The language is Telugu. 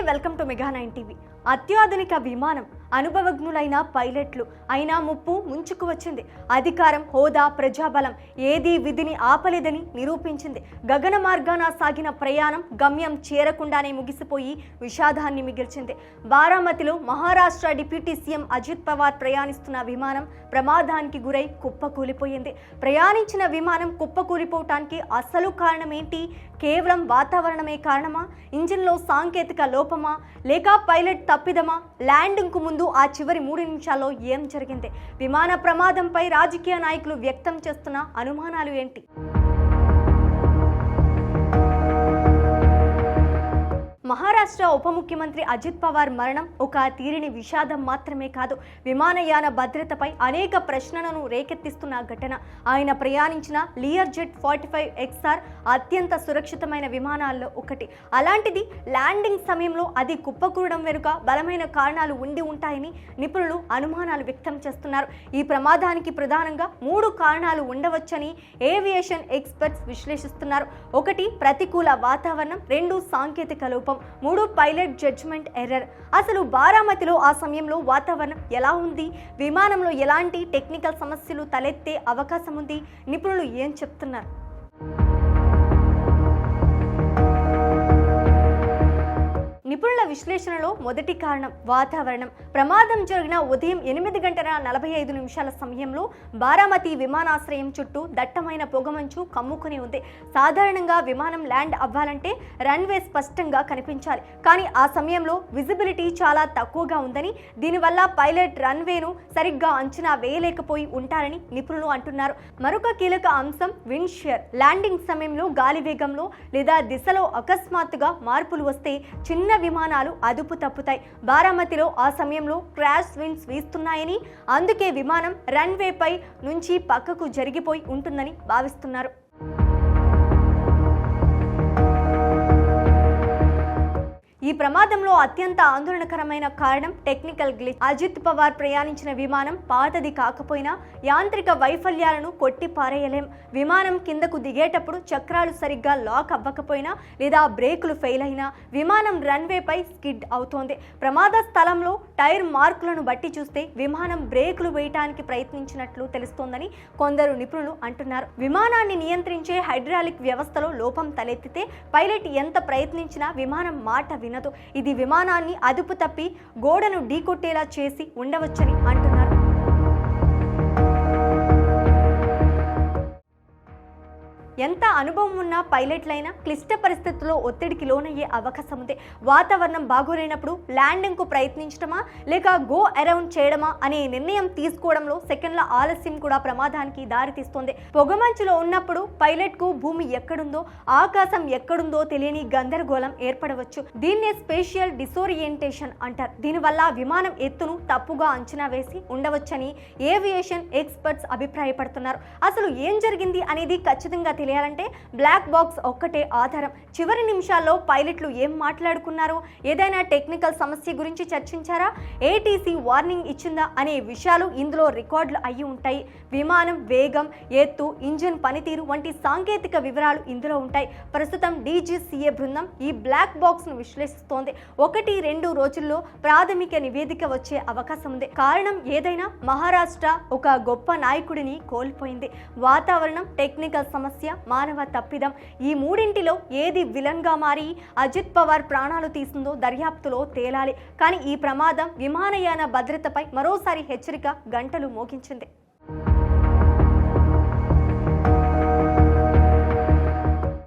Welcome to mega 9 TV. అత్యాధునిక విమానం, అనుభవజ్ఞులైన పైలట్లు అయినా ముప్పు ముంచుకు వచ్చింది. అధికారం, హోదా, ప్రజాబలం ఏదీ విధిని ఆపలేదని నిరూపించింది. గగన మార్గాన సాగిన ప్రయాణం గమ్యం చేరకుండానే ముగిసిపోయి విషాదాన్ని మిగిల్చింది. బారామతిలో మహారాష్ట్ర డిప్యూటీ సీఎం అజిత్ పవార్ ప్రయాణిస్తున్న విమానం ప్రమాదానికి గురై కుప్పకూలిపోయింది. ప్రయాణించిన విమానం కుప్పకూలిపోవటానికి అసలు కారణం ఏంటి? కేవలం వాతావరణమే కారణమా? ఇంజిన్లో సాంకేతిక లోపమా? లేక పైలట్ తప్పిదమా? ల్యాండింగ్కు ముందు ఆ చివరి 3 నిమిషాల్లో ఏం జరిగింది? విమాన ప్రమాదంపై రాజకీయ నాయకులు వ్యక్తం చేస్తున్న అనుమానాలు ఏంటి? మహారాష్ట్ర ఉప ముఖ్యమంత్రి అజిత్ పవార్ మరణం ఒక తీరిని విషాదం మాత్రమే కాదు, విమానయాన భద్రతపై అనేక ప్రశ్నలను రేకెత్తిస్తున్న ఘటన. ఆయన ప్రయాణించిన లియర్ జెట్ 45XR అత్యంత సురక్షితమైన విమానాల్లో ఒకటి. అలాంటిది ల్యాండింగ్ సమయంలో అది కుప్పకూడడం వెనుక బలమైన కారణాలు ఉండి ఉంటాయని నిపుణులు అనుమానాలు వ్యక్తం చేస్తున్నారు. ఈ ప్రమాదానికి ప్రధానంగా 3 కారణాలు ఉండవచ్చని ఏవియేషన్ ఎక్స్పర్ట్స్ విశ్లేషిస్తున్నారు. 1 ప్రతికూల వాతావరణం, 2 సాంకేతిక లోపం, 3 పైలట్ జడ్జ్మెంట్ ఎర్రర్. అసలు బారామతిలో ఆ సమయంలో వాతావరణం ఎలా ఉంది? విమానంలో ఎలాంటి టెక్నికల్ సమస్యలు తలెత్తే అవకాశం ఉంది? నిపుణులు ఏం చెప్తున్నారు? నిపుణుల విశ్లేషణలో మొదటి కారణం వాతావరణం. ప్రమాదం జరిగిన ఉదయం 8:45 సమయంలో బారామతి విమానాశ్రయం చుట్టూ దట్టమైన పొగమంచు కమ్ముకుని ఉంది. సాధారణంగా విమానం ల్యాండ్ అవ్వాలంటే రన్వే స్పష్టంగా కనిపించాలి, కానీ ఆ సమయంలో విజిబిలిటీ చాలా తక్కువగా ఉందని, దీనివల్ల పైలట్ రన్వేను సరిగ్గా అంచనా వేయలేకపోయి ఉంటారని నిపుణులు అంటున్నారు. మరొక కీలక అంశం విండ్ షియర్. ల్యాండింగ్ సమయంలో గాలి వేగంలో లేదా దిశలో అకస్మాత్తుగా మార్పులు వస్తే చిన్న విమానాలు అదుపు తప్పుతాయి. బారామతిలో ఆ సమయంలో క్రాష్ విండ్స్ వీస్తున్నాయని, అందుకే విమానం రన్వేపై నుంచి పక్కకు జరిగిపోయి ఉంటుందని భావిస్తున్నారు. ఈ ప్రమాదంలో అత్యంత ఆందోళనకరమైన కారణం టెక్నికల్ గ్లిచ్. అజిత్ పవార్ ప్రయాణించిన విమానం పాతది కాకపోయినా యాంత్రిక వైఫల్యాలను కొట్టి పారేయలేం. విమానం కిందకు దిగేటప్పుడు చక్రాలు సరిగ్గా లాక్ అవ్వకపోయినా లేదా బ్రేకులు ఫెయిల్ అయినా విమానం రన్వేపై స్కిడ్ అవుతోంది. ప్రమాద స్థలంలో టైర్ మార్కులను బట్టి చూస్తే విమానం బ్రేకులు వేయటానికి ప్రయత్నించినట్లు తెలుస్తోందని కొందరు నిపుణులు అంటున్నారు. విమానాన్ని నియంత్రించే హైడ్రాలిక్ వ్యవస్థలో లోపం తలెత్తితే పైలట్ ఎంత ప్రయత్నించినా విమానం మాట వినదు. ఇది విమానాన్ని అదుపు తప్పి గోడను ఢీకొట్టేలా చేసి ఉండవచ్చని అంటున్నారు. ఎంత అనుభవం ఉన్న పైలట్లైనా క్లిష్ట పరిస్థితుల్లో ఒత్తిడికి లోనయ్యే అవకాశం ఉంది. వాతావరణం బాగోలేనప్పుడు ల్యాండింగ్కు ప్రయత్నించడమా లేక గో అరౌండ్ చేయడమా అనే నిర్ణయం తీసుకోవడంలో సెకండ్ల ఆలస్యం కూడా ప్రమాదానికి దారితీస్తుంది. పొగమంచులో ఉన్నప్పుడు పైలట్కు భూమి ఎక్కడుందో ఆకాశం ఎక్కడుందో తెలియని గందరగోళం ఏర్పడవచ్చు. దీన్నే స్పేషియల్ డిసోరియంటేషన్ అంటారు. దీనివల్ల విమానం ఎత్తును తప్పుగా అంచనా వేసి ఉండవచ్చని ఏవియేషన్ ఎక్స్పర్ట్స్ అభిప్రాయపడుతున్నారు. అసలు ఏం జరిగింది అనేది ఖచ్చితంగా తెలియాలంటే బ్లాక్ బాక్స్ ఒక్కటే ఆధారం. చివరి నిమిషాల్లో పైలట్లు ఏం మాట్లాడుకున్నారు? ఏదైనా టెక్నికల్ సమస్య గురించి చర్చించారా? ఏటీసీ వార్నింగ్ ఇచ్చిందా అనే విషయాలు ఇందులో రికార్డులు అయ్యి ఉంటాయి. విమానం వేగం, ఎత్తు, ఇంజిన్ పనితీరు వంటి సాంకేతిక వివరాలు ఇందులో ఉంటాయి. ప్రస్తుతం DGCA బృందం ఈ బ్లాక్ బాక్స్ ను విశ్లేషిస్తోంది. 1-2 రోజుల్లో ప్రాథమిక నివేదిక వచ్చే అవకాశం ఉంది. కారణం ఏదైనా మహారాష్ట్ర ఒక గొప్ప నాయకుడిని కోల్పోయింది. వాతావరణం, టెక్నికల్ సమస్య, మానవ తప్పిదం, ఈ మూడింటిలో ఏది విలన్గా మారి అజిత్ పవార్ ప్రాణాలు తీసిందో దర్యాప్తులో తేలాలి. కానీ ఈ ప్రమాదం విమానయాన భద్రతపై మరోసారి హెచ్చరిక గంటలు మోగించింది.